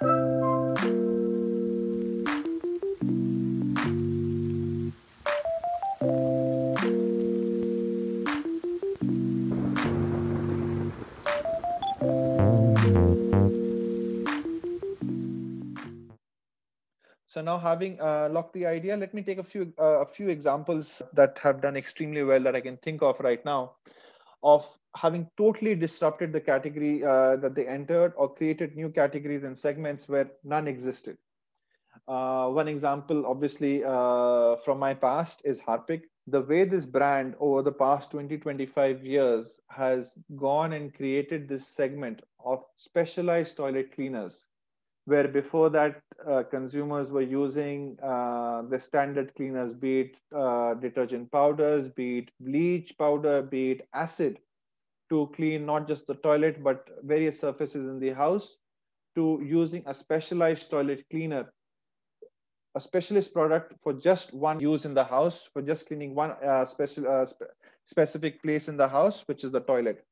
So now, having locked the idea, let me take a few examples that have done extremely well that I can think of right now, of having totally disrupted the category that they entered, or created new categories and segments where none existed. One example, obviously, from my past is Harpic. The way this brand over the past 20-25 years has gone and created this segment of specialized toilet cleaners, where before that consumers were using the standard cleaners, be it detergent powders, be it bleach powder, be it acid, to clean not just the toilet but various surfaces in the house, to using a specialized toilet cleaner, a specialist product for just one use in the house, for just cleaning one specific place in the house, which is the toilet.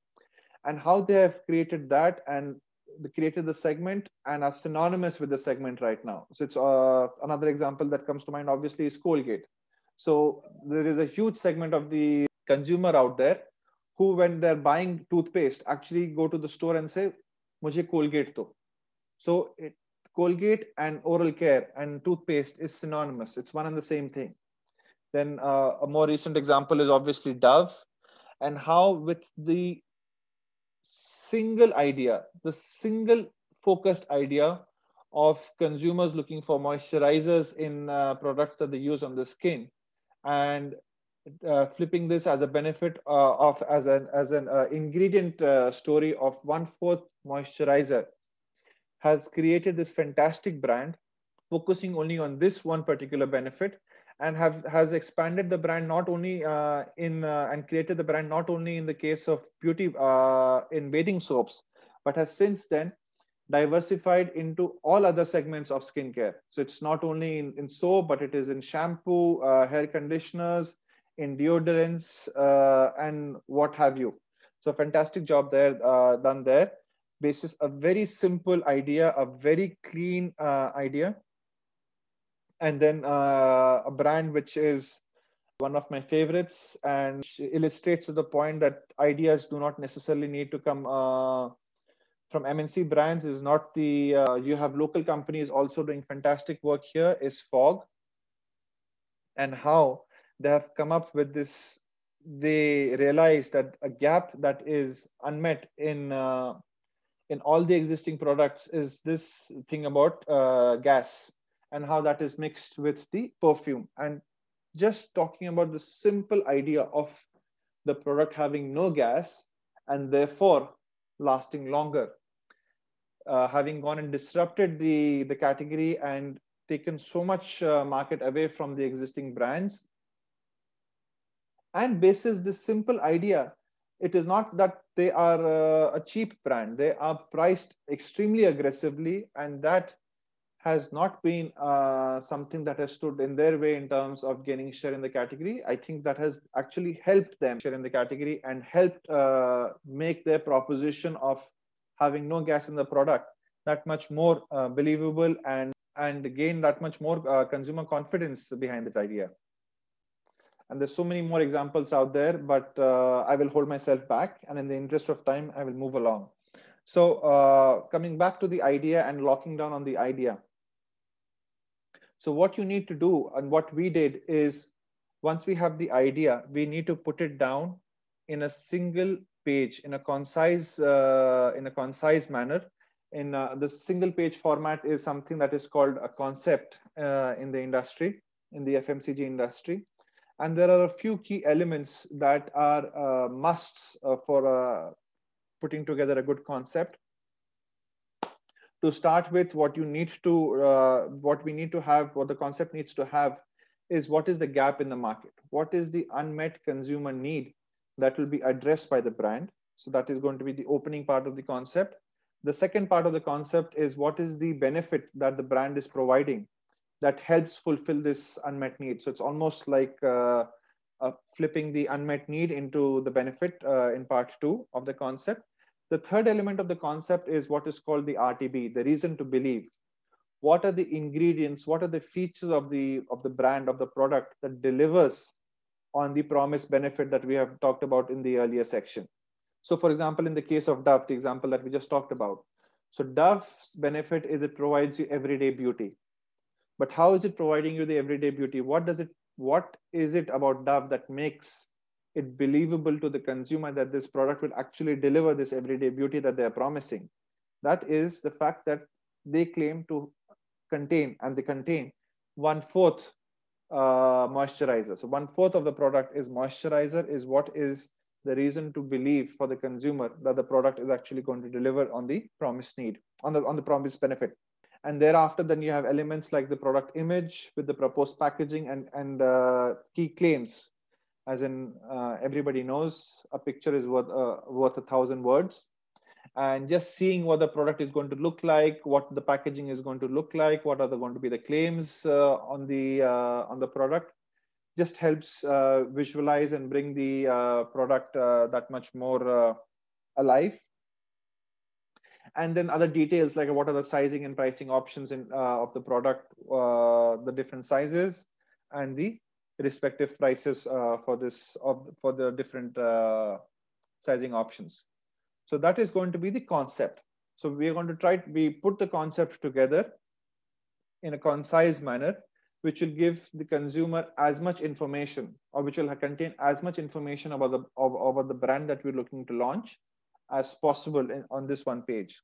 And how they have created that, and they created the segment and are synonymous with the segment right now. So it's another example that comes to mind, obviously, is Colgate. So there is a huge segment of the consumer out there who, when they're buying toothpaste, actually go to the store and say, "Mujhe Colgate do." So Colgate and oral care and toothpaste is synonymous. It's one and the same thing. Then a more recent example is obviously Dove, and how with the single idea, the single focused idea of consumers looking for moisturizers in products that they use on the skin, and flipping this as a benefit of as an ingredient story of 1/4 moisturizer, has created this fantastic brand focusing only on this one particular benefit, and has expanded the brand not only and created the brand not only in the case of beauty in bathing soaps, but has since then diversified into all other segments of skincare. So it's not only in soap, but it is in shampoo, hair conditioners, in deodorants, and what have you. So fantastic job there, done there. Basis a very simple idea, a very clean idea, and then a brand which is one of my favorites and illustrates to the point that ideas do not necessarily need to come from MNC brands. Is not the you have local companies also doing fantastic work here, is Fog, and how they have come up with this. They realize that a gap that is unmet in all the existing products is this thing about gas, and how that is mixed with the perfume. And just talking about the simple idea of the product having no gas and therefore lasting longer, having gone and disrupted the category and taken so much market away from the existing brands. And basis this simple idea, it is not that they are a cheap brand. They are priced extremely aggressively, and that has not been something that has stood in their way in terms of gaining share in the category. I think that has actually helped them share in the category and helped make their proposition of having no gas in the product that much more believable, and gain that much more consumer confidence behind that idea. And there's so many more examples out there, but I will hold myself back, and in the interest of time, I will move along. So coming back to the idea and locking down on the idea. So what you need to do, and what we did, is once we have the idea, we need to put it down in a single page, in a concise manner. In the single page format is something that is called a concept in the industry, in the FMCG industry. And there are a few key elements that are musts for putting together a good concept. To start with, what we need to have, what the concept needs to have, is what is the gap in the market? What is the unmet consumer need that will be addressed by the brand? So that is going to be the opening part of the concept. The second part of the concept is what is the benefit that the brand is providing that helps fulfill this unmet need. So it's almost like flipping the unmet need into the benefit in part two of the concept. The third element of the concept is what is called the RTB, the reason to believe. What are the ingredients? What are the features of the brand, of the product that delivers on the promised benefit that we have talked about in the earlier section? So, for example, in the case of Dove, the example that we just talked about. So, Dove's benefit is it provides you everyday beauty. But how is it providing you the everyday beauty? What is it about Dove that makes it believable to the consumer that this product will actually deliver this everyday beauty that they're promising? That is the fact that they claim to contain, and they contain 1/4 moisturizer. So 1/4 of the product is moisturizer, is what is the reason to believe for the consumer that the product is actually going to deliver on the promised need, on the promised benefit. And thereafter, then you have elements like the product image with the proposed packaging and key claims, as in everybody knows a picture is worth 1,000 words. And just seeing what the product is going to look like, what the packaging is going to look like, what are going to be the claims on the product, just helps visualize and bring the product that much more alive. And then other details like what are the sizing and pricing options of the product, the different sizes, and the respective prices for the different sizing options. So that is going to be the concept. So we are going to we put the concept together in a concise manner, which will give the consumer as much information, or which will contain as much information about the brand that we're looking to launch as possible on this one page.